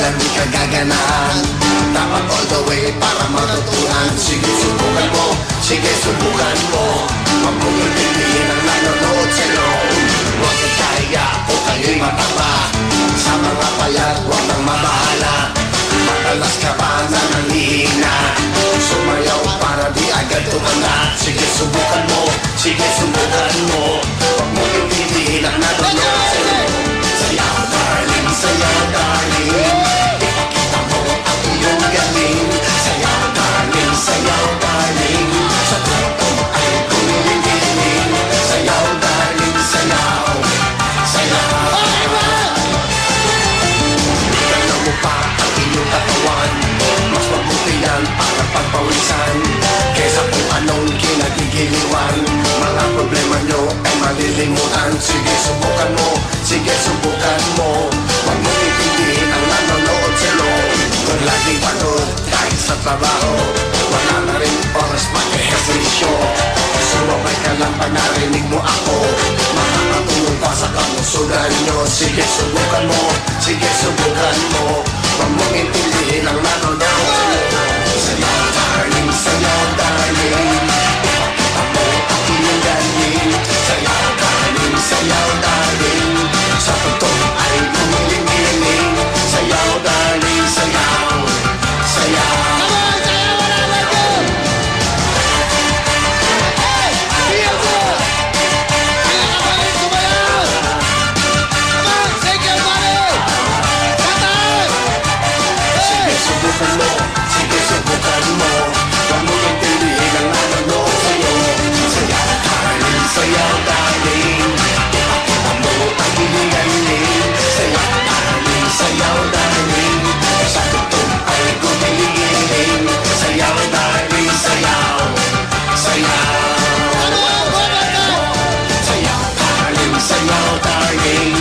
minsan di ka gaganahan. Dapat all the way para matutunan. Sige subukan mo, sige subukan mo. Huwag mong intindihin ang nanonood sa'yo. Huwag ikaya o kayo'y mataba. Sa mga payat huwag nang mabahala. Matalas ka pa na nanghihina. Sumayaw para di agad tumanda. Sige subukan mo, sige subukan mo. Huwag mong intindihin ang nanonood sa'yo. Sayaw darling, sayaw darling. Ipakita mo ang iyong galing. Sayaw darling, sayaw darling. Sa totoo ay kumiling-giling. Sayaw darling, sayaw. Sayaw. Tignan mo pa ang iyong katawan. Mas mabuti yan para pagpawisan kesa kung anong kinagigiliwan. Mga problema nyo ay malilimutan. Sige subukan mo, sige subukan mo. Huwag mo ipigihin ang nanonood sa'yo. Kung laging pagod kahit sa trabaho, wala na rin oras mag-ehersisyo. Sumabay ka lang pag narinig mo ako. Makakatulong pa sa kamusugan nyo. Sige subukan mo, sige subukan mo. Huwag mong intindihin ang nanonood sa'yo. Sayaw darling, sayaw darling. Ipakita mo ang iyong galing. Sayaw darling, sayaw darling. Sa totoo ay gumiling-giling. Sayaw darling, sayaw. Sayaw. Subukan mo, sige subukan mo. Huwag mo intindihin ang nanonood sa'yo. Sayaw darling, sayaw darling. Ipakita mo ang giling-galing. Sayaw darling, sayaw darling. Sa totoo ay gumiling-giling. Sayaw darling, sayaw. Sayaw. Sayaw darling, sayaw darling.